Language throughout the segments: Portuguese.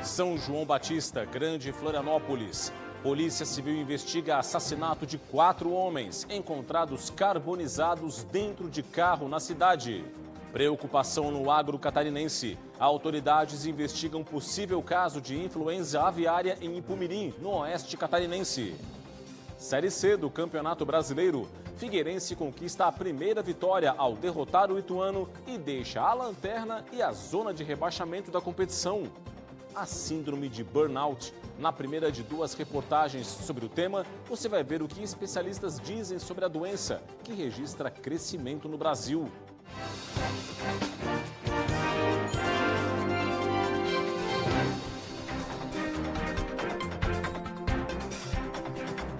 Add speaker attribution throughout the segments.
Speaker 1: São João Batista, Grande Florianópolis. Polícia Civil investiga assassinato de 4 homens encontrados carbonizados dentro de carro na cidade. Preocupação no agro catarinense. Autoridades investigam possível caso de influenza aviária em Ipumirim, no oeste catarinense. Série C do Campeonato Brasileiro. Figueirense conquista a primeira vitória ao derrotar o Ituano e deixa a lanterna e a zona de rebaixamento da competição. A síndrome de burnout. Na primeira de 2 reportagens sobre o tema, você vai ver o que especialistas dizem sobre a doença, que registra crescimento no Brasil.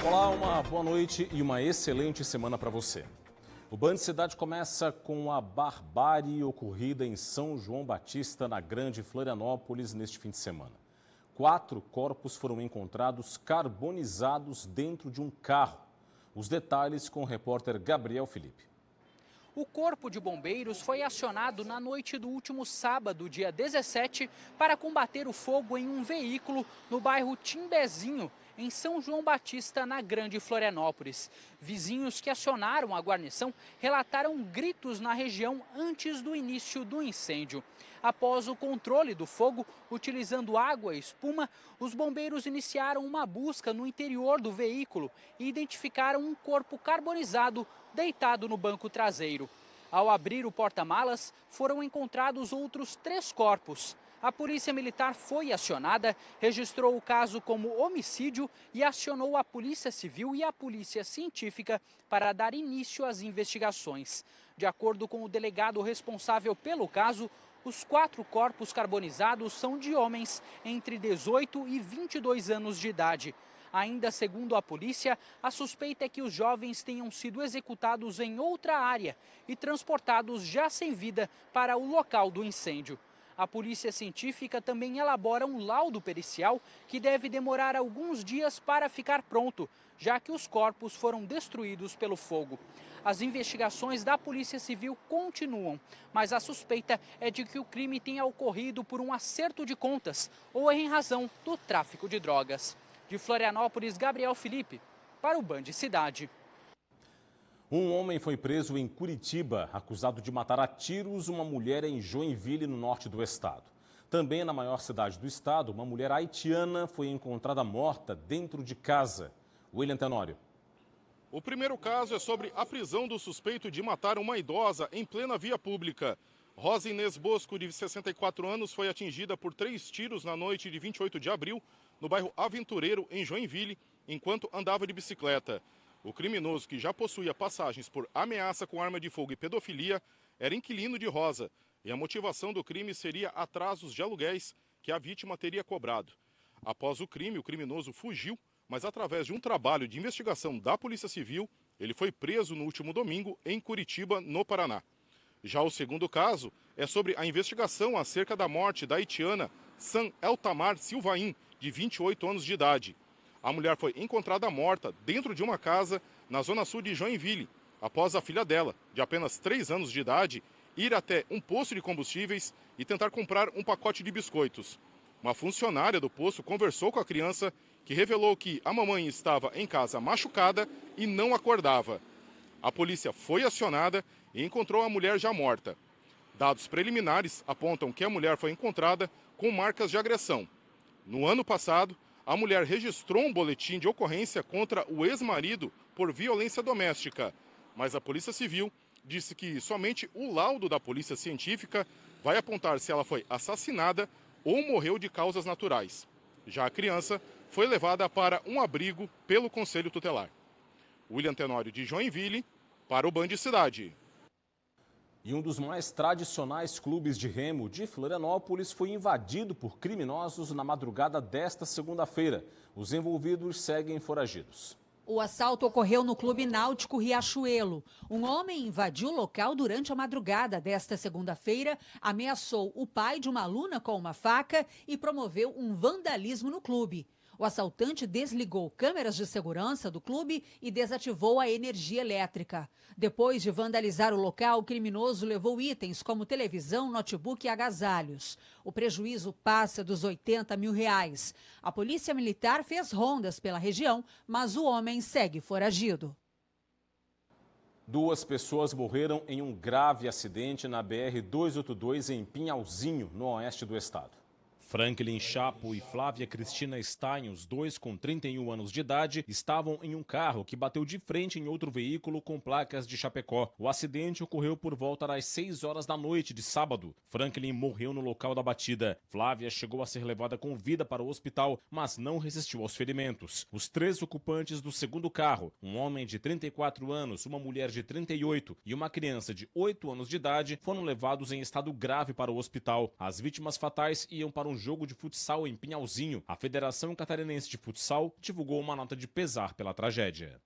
Speaker 1: Olá, uma boa noite e uma excelente semana para você. O Band Cidade começa com a barbárie ocorrida em São João Batista, na Grande Florianópolis, neste fim de semana. 4 corpos foram encontrados carbonizados dentro de um carro. Os detalhes com o repórter Gabriel Felipe.
Speaker 2: O Corpo de Bombeiros foi acionado na noite do último sábado, dia 17, para combater o fogo em um veículo no bairro Timbezinho, em São João Batista, na Grande Florianópolis. Vizinhos que acionaram a guarnição relataram gritos na região antes do início do incêndio. Após o controle do fogo, utilizando água e espuma, os bombeiros iniciaram uma busca no interior do veículo e identificaram um corpo carbonizado deitado no banco traseiro. Ao abrir o porta-malas, foram encontrados outros 3 corpos. A Polícia Militar foi acionada, registrou o caso como homicídio e acionou a Polícia Civil e a Polícia Científica para dar início às investigações. De acordo com o delegado responsável pelo caso, os 4 corpos carbonizados são de homens entre 18 e 22 anos de idade. Ainda segundo a polícia, a suspeita é que os jovens tenham sido executados em outra área e transportados já sem vida para o local do incêndio. A Polícia Científica também elabora um laudo pericial que deve demorar alguns dias para ficar pronto, já que os corpos foram destruídos pelo fogo. As investigações da Polícia Civil continuam, mas a suspeita é de que o crime tenha ocorrido por um acerto de contas ou em razão do tráfico de drogas. De Florianópolis, Gabriel Felipe, para o Band Cidade.
Speaker 1: Um homem foi preso em Curitiba, acusado de matar a tiros uma mulher em Joinville, no norte do estado. Também na maior cidade do estado, uma mulher haitiana foi encontrada morta dentro de casa. William Tenório.
Speaker 3: O primeiro caso é sobre a prisão do suspeito de matar uma idosa em plena via pública. Rosa Inês Bosco, de 64 anos, foi atingida por 3 tiros na noite de 28 de abril, no bairro Aventureiro, em Joinville, enquanto andava de bicicleta. O criminoso, que já possuía passagens por ameaça com arma de fogo e pedofilia, era inquilino de Rosa, e a motivação do crime seria atrasos de aluguéis que a vítima teria cobrado. Após o crime, o criminoso fugiu, mas através de um trabalho de investigação da Polícia Civil, ele foi preso no último domingo em Curitiba, no Paraná. Já o segundo caso é sobre a investigação acerca da morte da haitiana San Eltamar Silvain, de 28 anos de idade. A mulher foi encontrada morta dentro de uma casa na zona sul de Joinville, após a filha dela, de apenas 3 anos de idade, ir até um posto de combustíveis e tentar comprar um pacote de biscoitos. Uma funcionária do posto conversou com a criança, que revelou que a mamãe estava em casa machucada e não acordava. A polícia foi acionada e encontrou a mulher já morta. Dados preliminares apontam que a mulher foi encontrada com marcas de agressão. No ano passado, a mulher registrou um boletim de ocorrência contra o ex-marido por violência doméstica, mas a Polícia Civil disse que somente o laudo da Polícia Científica vai apontar se ela foi assassinada ou morreu de causas naturais. Já a criança foi levada para um abrigo pelo Conselho Tutelar. William Tenório, de Joinville, para o Band Cidade.
Speaker 1: E um dos mais tradicionais clubes de remo de Florianópolis foi invadido por criminosos na madrugada desta segunda-feira. Os envolvidos seguem foragidos.
Speaker 4: O assalto ocorreu no Clube Náutico Riachuelo. Um homem invadiu o local durante a madrugada desta segunda-feira, ameaçou o pai de uma aluna com uma faca e promoveu um vandalismo no clube. O assaltante desligou câmeras de segurança do clube e desativou a energia elétrica. Depois de vandalizar o local, o criminoso levou itens como televisão, notebook e agasalhos. O prejuízo passa dos R$80 mil. A Polícia Militar fez rondas pela região, mas o homem segue foragido.
Speaker 1: 2 pessoas morreram em um grave acidente na BR-282 em Pinhalzinho, no oeste do estado. Franklin Chapo e Flávia Cristina Stein, os dois com 31 anos de idade, estavam em um carro que bateu de frente em outro veículo com placas de Chapecó. O acidente ocorreu por volta das 6 horas da noite de sábado. Franklin morreu no local da batida. Flávia chegou a ser levada com vida para o hospital, mas não resistiu aos ferimentos. Os 3 ocupantes do segundo carro, um homem de 34 anos, uma mulher de 38 e uma criança de 8 anos de idade, foram levados em estado grave para o hospital. As vítimas fatais iam para um jogo de futsal em Pinhalzinho. A Federação Catarinense de Futsal divulgou uma nota de pesar pela tragédia.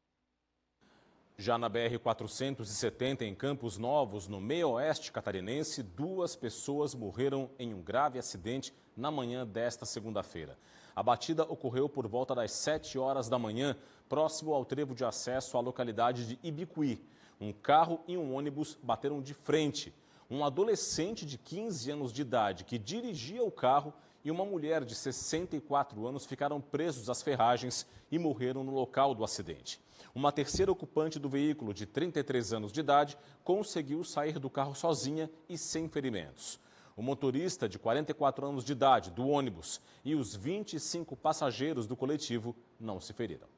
Speaker 1: Já na BR-470, em Campos Novos, no meio-oeste catarinense, 2 pessoas morreram em um grave acidente na manhã desta segunda-feira. A batida ocorreu por volta das 7 horas da manhã, próximo ao trevo de acesso à localidade de Ibicuí. Um carro e um ônibus bateram de frente. Um adolescente de 15 anos de idade que dirigia o carro e uma mulher de 64 anos ficaram presos às ferragens e morreram no local do acidente. Uma terceira ocupante do veículo, de 33 anos de idade, conseguiu sair do carro sozinha e sem ferimentos. O motorista, de 44 anos de idade, do ônibus, e os 25 passageiros do coletivo não se feriram.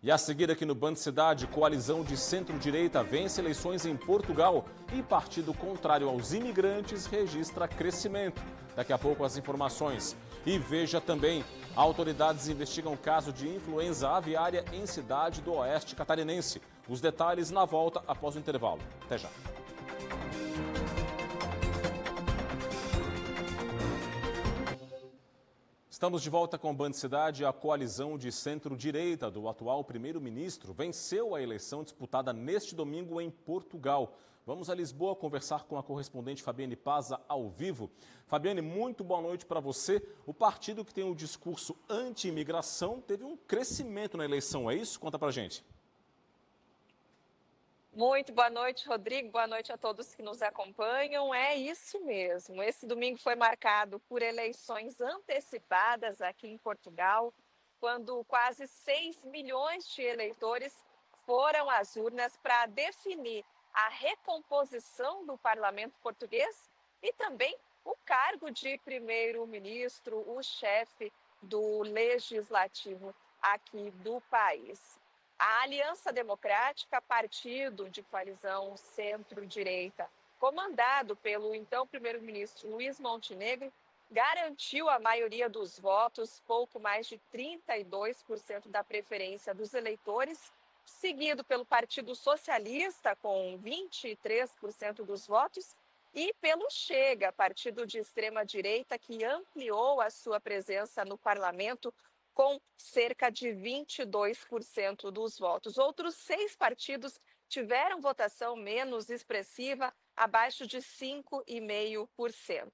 Speaker 1: E a seguir aqui no Band Cidade, coalizão de centro-direita vence eleições em Portugal e partido contrário aos imigrantes registra crescimento. Daqui a pouco as informações. E veja também, autoridades investigam caso de influenza aviária em cidade do oeste catarinense. Os detalhes na volta após o intervalo. Até já. Estamos de volta com o Band Cidade. A coalizão de centro-direita do atual primeiro-ministro venceu a eleição disputada neste domingo em Portugal. Vamos a Lisboa conversar com a correspondente Fabiane Paza ao vivo. Fabiane, muito boa noite para você. O partido que tem um discurso anti-imigração teve um crescimento na eleição, é isso? Conta pra gente.
Speaker 5: Muito boa noite, Rodrigo. Boa noite a todos que nos acompanham. É isso mesmo. Esse domingo foi marcado por eleições antecipadas aqui em Portugal, quando quase 6 milhões de eleitores foram às urnas para definir a recomposição do parlamento português e também o cargo de primeiro-ministro, o chefe do legislativo aqui do país. A Aliança Democrática, partido de coalizão centro-direita, comandado pelo então primeiro-ministro Luís Montenegro, garantiu a maioria dos votos, pouco mais de 32% da preferência dos eleitores, seguido pelo Partido Socialista, com 23% dos votos, e pelo Chega, partido de extrema-direita, que ampliou a sua presença no parlamento, com cerca de 22% dos votos. Outros 6 partidos tiveram votação menos expressiva, abaixo de 5,5%.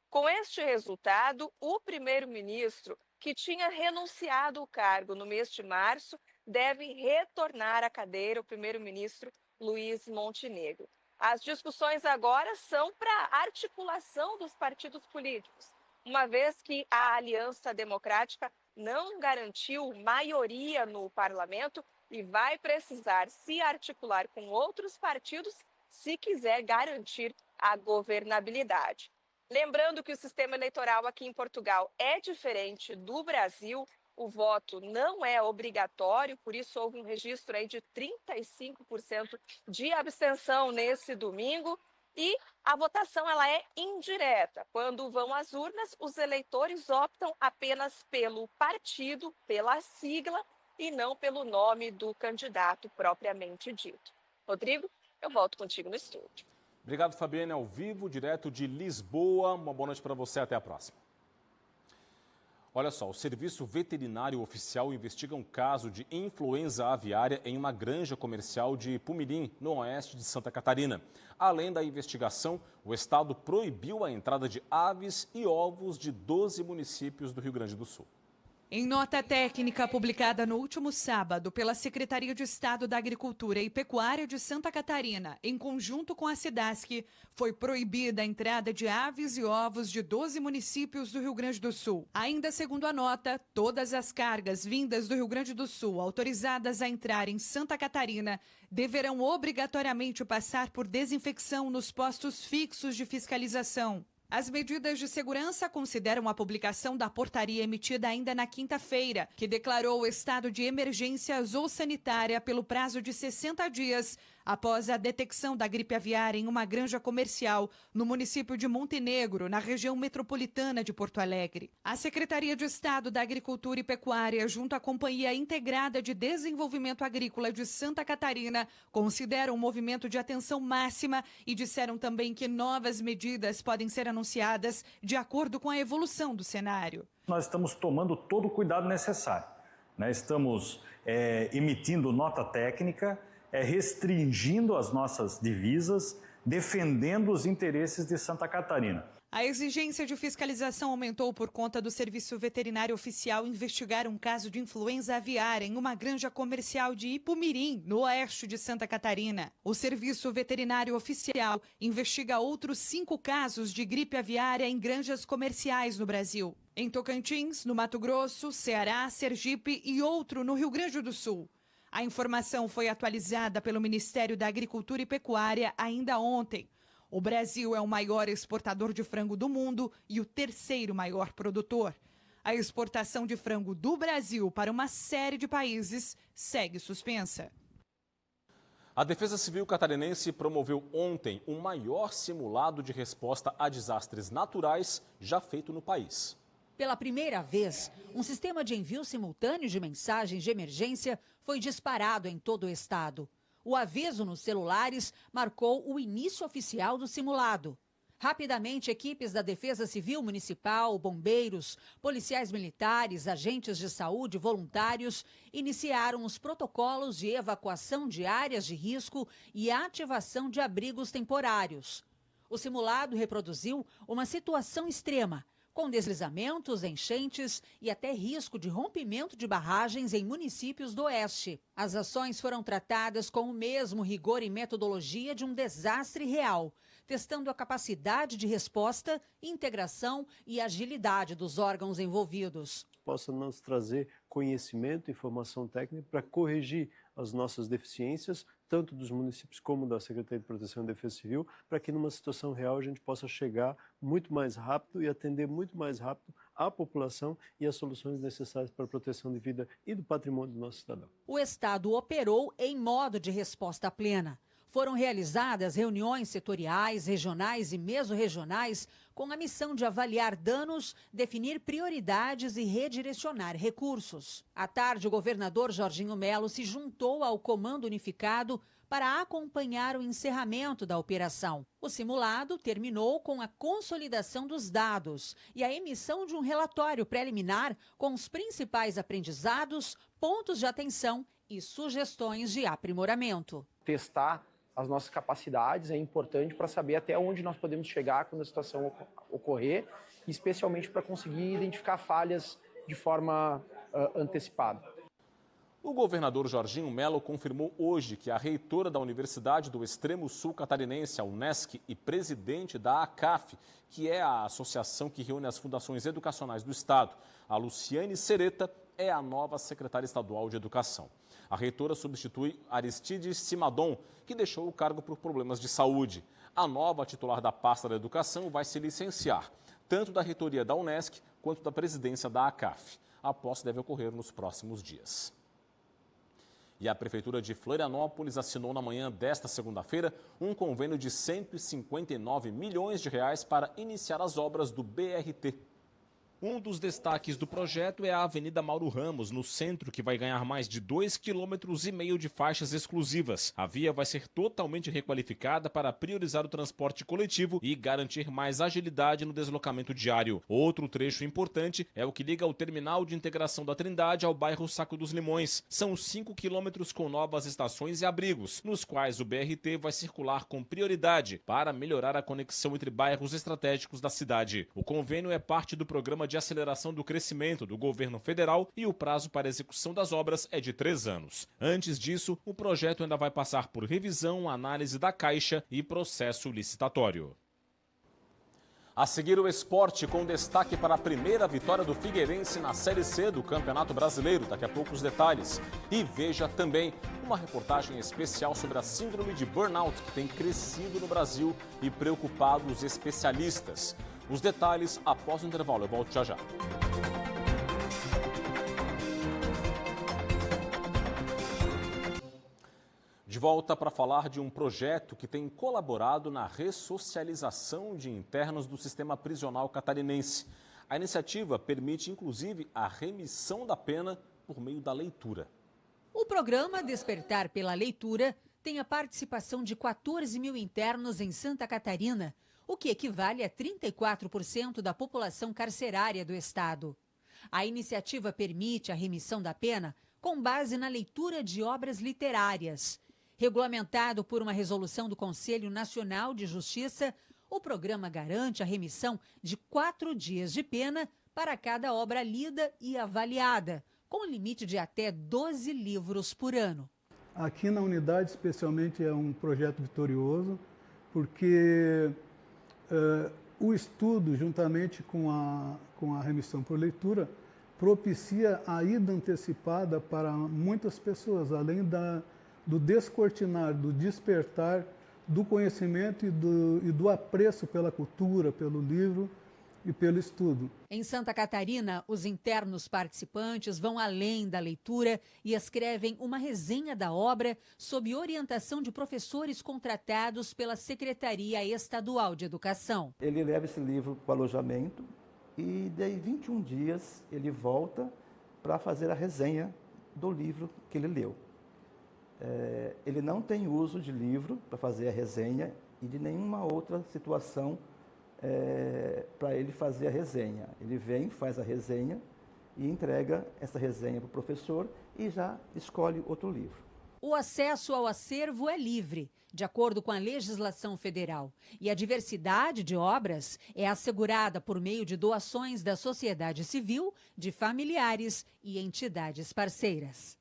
Speaker 5: Com este resultado, o primeiro-ministro, que tinha renunciado ao cargo no mês de março, deve retornar à cadeira, o primeiro-ministro Luís Montenegro. As discussões agora são para a articulação dos partidos políticos, uma vez que a Aliança Democrática não garantiu maioria no parlamento e vai precisar se articular com outros partidos se quiser garantir a governabilidade. Lembrando que o sistema eleitoral aqui em Portugal é diferente do Brasil, o voto não é obrigatório, por isso houve um registro aí de 35% de abstenção nesse domingo. E a votação ela é indireta. Quando vão às urnas, os eleitores optam apenas pelo partido, pela sigla e não pelo nome do candidato propriamente dito. Rodrigo, eu volto contigo no estúdio.
Speaker 1: Obrigado, Fabiane, ao vivo, direto de Lisboa. Uma boa noite para você, até a próxima. Olha só, o Serviço Veterinário Oficial investiga um caso de influenza aviária em uma granja comercial de Pumirim, no oeste de Santa Catarina. Além da investigação, o Estado proibiu a entrada de aves e ovos de 12 municípios do Rio Grande do Sul.
Speaker 6: Em nota técnica publicada no último sábado pela Secretaria de Estado da Agricultura e Pecuária de Santa Catarina, em conjunto com a SEDASC, foi proibida a entrada de aves e ovos de 12 municípios do Rio Grande do Sul. Ainda segundo a nota, todas as cargas vindas do Rio Grande do Sul autorizadas a entrar em Santa Catarina deverão obrigatoriamente passar por desinfecção nos postos fixos de fiscalização. As medidas de segurança consideram a publicação da portaria emitida ainda na quinta-feira, que declarou o estado de emergência zoossanitária pelo prazo de 60 dias, após a detecção da gripe aviária em uma granja comercial no município de Montenegro, na região metropolitana de Porto Alegre. A Secretaria de Estado da Agricultura e Pecuária, junto à Companhia Integrada de Desenvolvimento Agrícola de Santa Catarina, consideram um movimento de atenção máxima e disseram também que novas medidas podem ser anunciadas de acordo com a evolução do cenário.
Speaker 7: Nós estamos tomando todo o cuidado necessário, né? Estamos emitindo nota técnica, restringindo as nossas divisas, defendendo os interesses de Santa Catarina.
Speaker 6: A exigência de fiscalização aumentou por conta do Serviço Veterinário Oficial investigar um caso de influenza aviária em uma granja comercial de Ipumirim, no oeste de Santa Catarina. O Serviço Veterinário Oficial investiga outros 5 casos de gripe aviária em granjas comerciais no Brasil. Em Tocantins, no Mato Grosso, Ceará, Sergipe e outro no Rio Grande do Sul. A informação foi atualizada pelo Ministério da Agricultura e Pecuária ainda ontem. O Brasil é o maior exportador de frango do mundo e o 3º maior produtor. A exportação de frango do Brasil para uma série de países segue suspensa.
Speaker 1: A Defesa Civil catarinense promoveu ontem o maior simulado de resposta a desastres naturais já feito no país.
Speaker 4: Pela primeira vez, um sistema de envio simultâneo de mensagens de emergência foi disparado em todo o estado. O aviso nos celulares marcou o início oficial do simulado. Rapidamente, equipes da Defesa Civil Municipal, bombeiros, policiais militares, agentes de saúde, voluntários, iniciaram os protocolos de evacuação de áreas de risco e ativação de abrigos temporários. O simulado reproduziu uma situação extrema, com deslizamentos, enchentes e até risco de rompimento de barragens em municípios do oeste. As ações foram tratadas com o mesmo rigor e metodologia de um desastre real, testando a capacidade de resposta, integração e agilidade dos órgãos envolvidos.
Speaker 8: Possa nos trazer conhecimento e informação técnica para corrigir as nossas deficiências, tanto dos municípios como da Secretaria de Proteção e Defesa Civil, para que numa situação real a gente possa chegar muito mais rápido e atender muito mais rápido a população e as soluções necessárias para a proteção de vida e do patrimônio do nosso cidadão.
Speaker 4: O Estado operou em modo de resposta plena. Foram realizadas reuniões setoriais, regionais e mesorregionais com a missão de avaliar danos, definir prioridades e redirecionar recursos. À tarde, o governador Jorginho Melo se juntou ao Comando Unificado para acompanhar o encerramento da operação. O simulado terminou com a consolidação dos dados e a emissão de um relatório preliminar com os principais aprendizados, pontos de atenção e sugestões de aprimoramento.
Speaker 9: Testar as nossas capacidades é importante para saber até onde nós podemos chegar quando a situação ocorrer, especialmente para conseguir identificar falhas de forma antecipada.
Speaker 1: O governador Jorginho Melo confirmou hoje que a reitora da Universidade do Extremo Sul Catarinense, a Unesc, e presidente da ACAF, que é a associação que reúne as fundações educacionais do Estado, a Luciane Sereta, é a nova secretária estadual de Educação. A reitora substitui Aristides Simadon, que deixou o cargo por problemas de saúde. A nova titular da pasta da Educação vai se licenciar, tanto da reitoria da Unesc quanto da presidência da ACAF. A posse deve ocorrer nos próximos dias. E a Prefeitura de Florianópolis assinou na manhã desta segunda-feira um convênio de R$ 159 milhões para iniciar as obras do BRT. Um dos destaques do projeto é a Avenida Mauro Ramos, no centro, que vai ganhar mais de 2,5 km de faixas exclusivas. A via vai ser totalmente requalificada para priorizar o transporte coletivo e garantir mais agilidade no deslocamento diário. Outro trecho importante é o que liga o terminal de integração da Trindade ao bairro Saco dos Limões. São 5 quilômetros com novas estações e abrigos, nos quais o BRT vai circular com prioridade para melhorar a conexão entre bairros estratégicos da cidade. O convênio é parte do programa Programa de Aceleração do Crescimento do Governo Federal e o prazo para execução das obras é de 3 anos. Antes disso, o projeto ainda vai passar por revisão, análise da Caixa e processo licitatório. A seguir, o esporte, com destaque para a primeira vitória do Figueirense na Série C do Campeonato Brasileiro. Daqui a pouco os detalhes. E veja também uma reportagem especial sobre a síndrome de burnout, que tem crescido no Brasil e preocupado os especialistas. Os detalhes após o intervalo. Eu volto já já. De volta para falar de um projeto que tem colaborado na ressocialização de internos do sistema prisional catarinense. A iniciativa permite, inclusive, a remissão da pena por meio da leitura.
Speaker 4: O programa Despertar pela Leitura tem a participação de 14 mil internos em Santa Catarina, o que equivale a 34% da população carcerária do estado. A iniciativa permite a remissão da pena com base na leitura de obras literárias. Regulamentado por uma resolução do Conselho Nacional de Justiça, o programa garante a remissão de 4 dias de pena para cada obra lida e avaliada, com limite de até 12 livros por ano.
Speaker 10: Aqui na unidade, especialmente, é um projeto vitorioso, porque o estudo, juntamente com a remissão por leitura, propicia a ida antecipada para muitas pessoas, além do descortinar, do despertar do conhecimento e do apreço pela cultura, pelo livro e pelo estudo.
Speaker 4: Em Santa Catarina, os internos participantes vão além da leitura e escrevem uma resenha da obra sob orientação de professores contratados pela Secretaria Estadual de Educação.
Speaker 11: Ele leva esse livro para o alojamento e daí 21 dias ele volta para fazer a resenha do livro que ele leu. Ele não tem uso de livro para fazer a resenha e de nenhuma outra situação para ele fazer a resenha. Ele vem, faz a resenha e entrega essa resenha para o professor e já escolhe outro livro.
Speaker 4: O acesso ao acervo é livre, de acordo com a legislação federal, e a diversidade de obras é assegurada por meio de doações da sociedade civil, de familiares e entidades parceiras.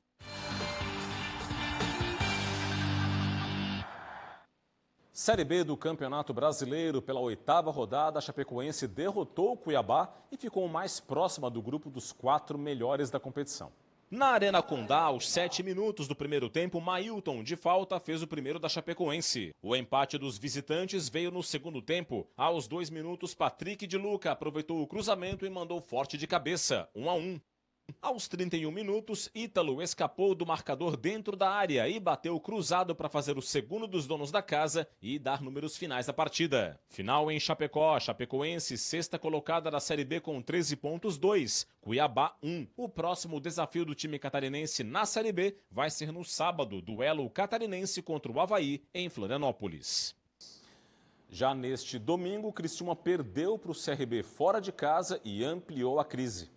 Speaker 1: Série B do Campeonato Brasileiro, pela 8ª rodada, a Chapecoense derrotou o Cuiabá e ficou mais próxima do grupo dos 4 melhores da competição. Na Arena Condá, aos 7 minutos do primeiro tempo, Mailton, de falta, fez o primeiro da Chapecoense. O empate dos visitantes veio no segundo tempo. Aos 2 minutos, Patrick de Luca aproveitou o cruzamento e mandou forte de cabeça, 1-1. Aos 31 minutos, Ítalo escapou do marcador dentro da área e bateu cruzado para fazer o segundo dos donos da casa e dar números finais da partida. Final em Chapecó, Chapecoense, 6ª colocada da Série B com 13 pontos, 2, Cuiabá 1. O próximo desafio do time catarinense na Série B vai ser no sábado, duelo catarinense contra o Avaí em Florianópolis. Já neste domingo, o Criciúma perdeu para o CRB fora de casa e ampliou a crise.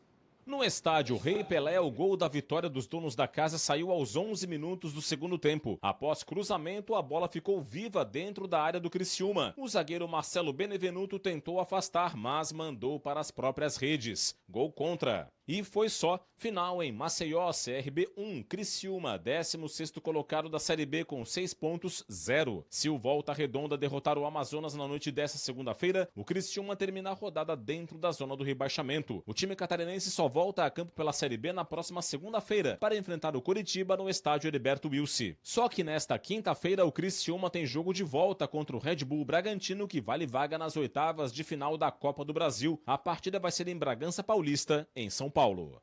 Speaker 1: No estádio Rei Pelé, o gol da vitória dos donos da casa saiu aos 11 minutos do segundo tempo. Após cruzamento, a bola ficou viva dentro da área do Criciúma. O zagueiro Marcelo Benevenuto tentou afastar, mas mandou para as próprias redes. Gol contra. E foi só. Final em Maceió, CRB 1, Criciúma, 16º colocado da Série B com 6 pontos, 0. Se o Volta Redonda derrotar o Amazonas na noite desta segunda-feira, o Criciúma termina a rodada dentro da zona do rebaixamento. O time catarinense só volta a campo pela Série B na próxima segunda-feira para enfrentar o Coritiba no estádio Heriberto Wilson. Só que nesta quinta-feira o Criciúma tem jogo de volta contra o Red Bull Bragantino, que vale vaga nas oitavas de final da Copa do Brasil. A partida vai ser em Bragança Paulista, em São Paulo.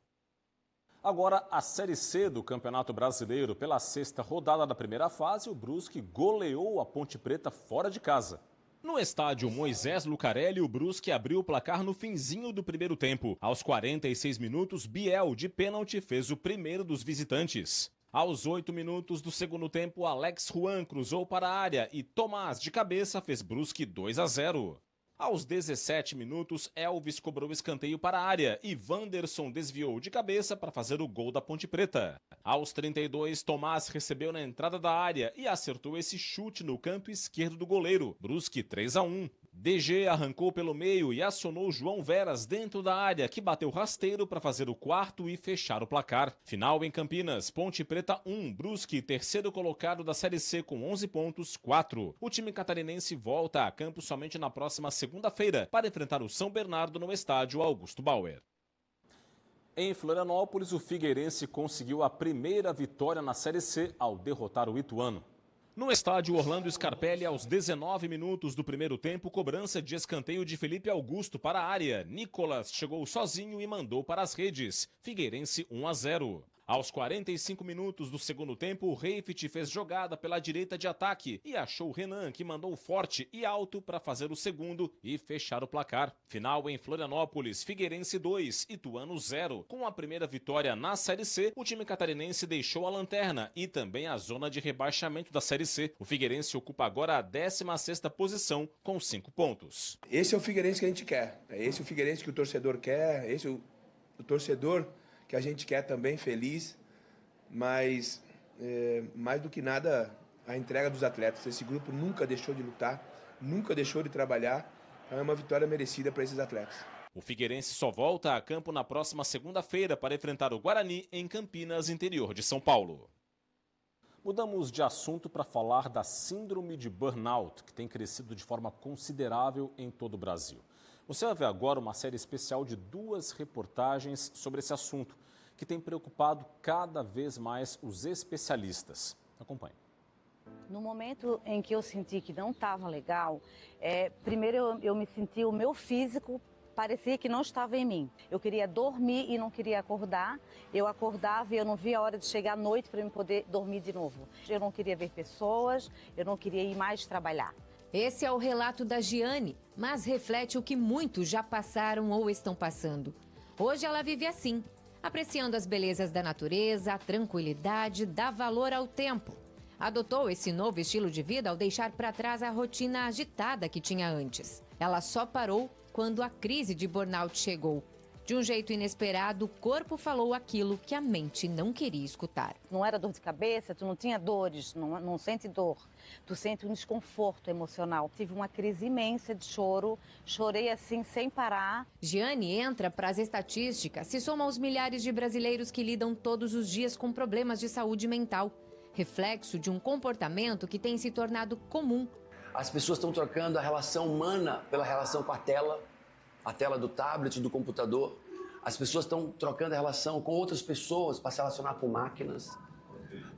Speaker 1: Agora, a Série C do Campeonato Brasileiro, pela 6ª rodada da primeira fase, o Brusque goleou a Ponte Preta fora de casa. No estádio Moisés Lucarelli, o Brusque abriu o placar no finzinho do primeiro tempo. Aos 46 minutos, Biel, de pênalti, fez o primeiro dos visitantes. Aos 8 minutos do segundo tempo, Alex Juan cruzou para a área e Tomás, de cabeça, fez Brusque 2-0. Aos 17 minutos, Elvis cobrou escanteio para a área e Wanderson desviou de cabeça para fazer o gol da Ponte Preta. Aos 32, Tomás recebeu na entrada da área e acertou esse chute no canto esquerdo do goleiro. Brusque 3-1. DG arrancou pelo meio e acionou João Veras dentro da área, que bateu rasteiro para fazer o quarto e fechar o placar. Final em Campinas, Ponte Preta 1, Brusque, terceiro colocado da Série C com 11 pontos, 4. O time catarinense volta a campo somente na próxima segunda-feira para enfrentar o São Bernardo no estádio Augusto Bauer. Em Florianópolis, o Figueirense conseguiu a primeira vitória na Série C ao derrotar o Ituano. No estádio Orlando Scarpelli, aos 19 minutos do primeiro tempo, cobrança de escanteio de Felipe Augusto para a área. Nicolas chegou sozinho e mandou para as redes. Figueirense 1-0. Aos 45 minutos do segundo tempo, o Reifit fez jogada pela direita de ataque e achou Renan, que mandou forte e alto para fazer o segundo e fechar o placar. Final em Florianópolis, Figueirense 2, Ituano 0. Com a primeira vitória na Série C, o time catarinense deixou a lanterna e também a zona de rebaixamento da Série C. O Figueirense ocupa agora a 16ª posição com 5 pontos.
Speaker 12: Esse é o Figueirense que a gente quer. É esse o Figueirense que o torcedor quer, esse é o torcedor que a gente quer também, feliz, mas mais do que nada a entrega dos atletas. Esse grupo nunca deixou de lutar, nunca deixou de trabalhar, é uma vitória merecida para esses atletas.
Speaker 1: O Figueirense só volta a campo na próxima segunda-feira para enfrentar o Guarani em Campinas, interior de São Paulo. Mudamos de assunto para falar da síndrome de burnout, que tem crescido de forma considerável em todo o Brasil. Você vai ver agora uma série especial de 2 reportagens sobre esse assunto, que tem preocupado cada vez mais os especialistas. Acompanhe.
Speaker 13: No momento em que eu senti que não estava legal, primeiro eu me senti, o meu físico parecia que não estava em mim. Eu queria dormir e não queria acordar. Eu acordava e eu não via a hora de chegar à noite para eu poder dormir de novo. Eu não queria ver pessoas, eu não queria ir mais trabalhar.
Speaker 14: Esse é o relato da Giane, mas reflete o que muitos já passaram ou estão passando. Hoje ela vive assim, apreciando as belezas da natureza, a tranquilidade, dá valor ao tempo. Adotou esse novo estilo de vida ao deixar para trás a rotina agitada que tinha antes. Ela só parou quando a crise de burnout chegou. De um jeito inesperado, o corpo falou aquilo que a mente não queria escutar.
Speaker 13: Não era dor de cabeça, tu não tinha dores, não sente dor. Tu sente um desconforto emocional. Tive uma crise imensa de choro, chorei assim sem parar.
Speaker 14: Giane entra para as estatísticas, se soma aos milhares de brasileiros que lidam todos os dias com problemas de saúde mental. Reflexo de um comportamento que tem se tornado comum.
Speaker 15: As pessoas estão trocando a relação humana pela relação com a tela do tablet, do computador. As pessoas estão trocando a relação com outras pessoas para se relacionar com máquinas.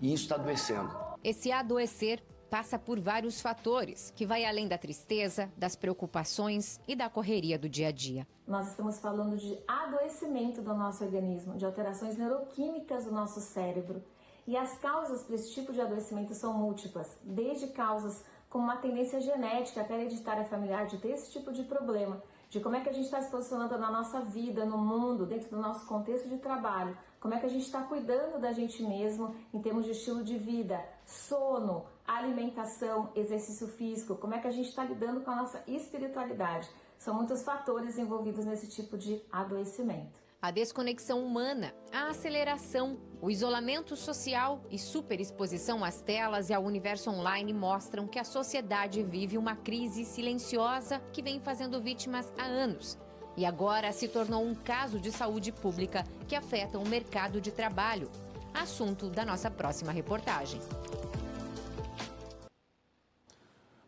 Speaker 15: E isso está adoecendo.
Speaker 14: Esse adoecer passa por vários fatores, que vai além da tristeza, das preocupações e da correria do dia a dia.
Speaker 16: Nós estamos falando de adoecimento do nosso organismo, de alterações neuroquímicas do nosso cérebro. E as causas para esse tipo de adoecimento são múltiplas, desde causas como uma tendência genética, até hereditária familiar, de ter esse tipo de problema, de como é que a gente está se posicionando na nossa vida, no mundo, dentro do nosso contexto de trabalho, como é que a gente está cuidando da gente mesmo em termos de estilo de vida, sono, alimentação, exercício físico, como é que a gente está lidando com a nossa espiritualidade. São muitos fatores envolvidos nesse tipo de adoecimento.
Speaker 14: A desconexão humana, a aceleração, o isolamento social e superexposição às telas e ao universo online mostram que a sociedade vive uma crise silenciosa que vem fazendo vítimas há anos. E agora se tornou um caso de saúde pública que afeta o mercado de trabalho. Assunto da nossa próxima reportagem.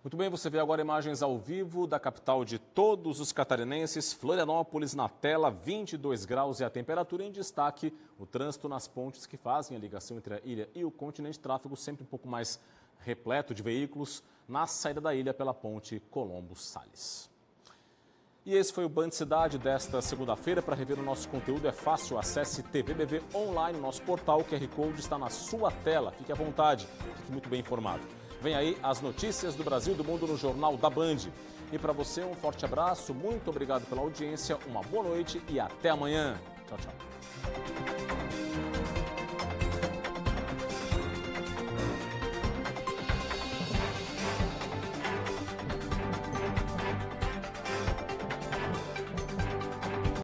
Speaker 1: Muito bem, você vê agora imagens ao vivo da capital de todos os catarinenses, Florianópolis, na tela, 22 graus e a temperatura em destaque. O trânsito nas pontes que fazem a ligação entre a ilha e o continente, tráfego sempre um pouco mais repleto de veículos na saída da ilha pela ponte Colombo Salles. E esse foi o Band Cidade desta segunda-feira. Para rever o nosso conteúdo é fácil, acesse TVBV Online, o nosso portal, o QR Code está na sua tela. Fique à vontade, fique muito bem informado. Vem aí as notícias do Brasil e do mundo no Jornal da Band. E para você, um forte abraço, muito obrigado pela audiência, uma boa noite e até amanhã. Tchau, tchau.